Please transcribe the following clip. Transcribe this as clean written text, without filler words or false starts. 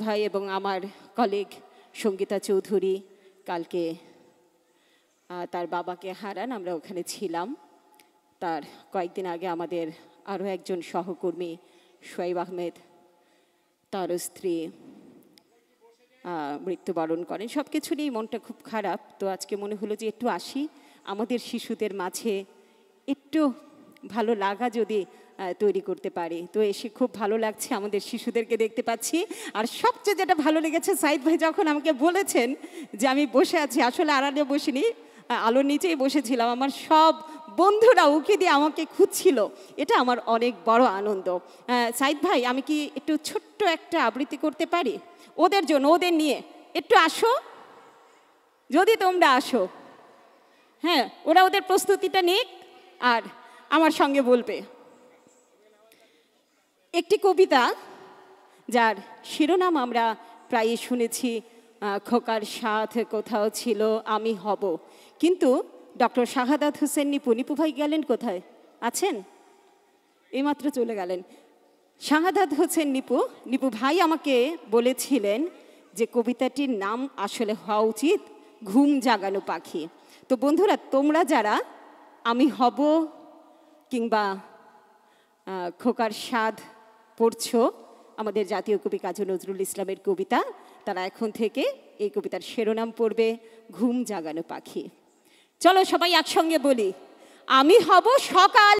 ভাই এবং আমার কলিগ সঙ্গীতা চৌধুরী কালকে তার বাবাকে হারান। আমরা ওখানে ছিলাম। তার কয়েকদিন আগে আমাদের আরও একজন সহকর্মী শোয়েব আহমেদ, তার স্ত্রী মৃত্যুবরণ করেন। সব কিছু নিয়েই মনটা খুব খারাপ। তো আজকে মনে হলো যে একটু আসি, আমাদের শিশুদের মাঝে একটু ভালো লাগা যদি তৈরি করতে পারি। তো এসে খুব ভালো লাগছে, আমাদের শিশুদেরকে দেখতে পাচ্ছি। আর সবচেয়ে যেটা ভালো লেগেছে, সাইদ ভাই যখন আমাকে বলেছেন যে আমি বসে আছি, আসলে আড়ালে বসিনি, আলোর নিচেই বসেছিলাম, আমার সব বন্ধুরা উকি দিয়ে আমাকে খুঁজছিল। এটা আমার অনেক বড় আনন্দ। সাইদ ভাই, আমি কি একটু ছোট্ট একটা আবৃত্তি করতে পারি ওদের জন্য, ওদের নিয়ে? একটু আসো, যদি তোমরা আসো। হ্যাঁ, ওরা ওদের প্রস্তুতিটা নিক আর আমার সঙ্গে বলবে একটি কবিতা যার শিরোনাম আমরা প্রায়ই শুনেছি, খোকার সাথ কোথাও ছিল আমি হব। কিন্তু ডক্টর শাহাদাত হোসেন নিপু, নিপু ভাই গেলেন কোথায়? আছেন? এইমাত্র চলে গেলেন। শাহাদাত হোসেন নিপু, নিপু ভাই আমাকে বলেছিলেন যে কবিতাটির নাম আসলে হওয়া উচিত ঘুম জাগানো পাখি। তো বন্ধুরা, তোমরা যারা আমি হব কিংবা খোকার স্বাদ পড়ছো, আমাদের জাতীয় কবি কাজী নজরুল ইসলামের কবিতা, তারা এখন থেকে এই কবিতার শিরোনাম পড়বে ঘুম জাগানো পাখি। চলো সবাই একসঙ্গে বলি, আমি হব সকাল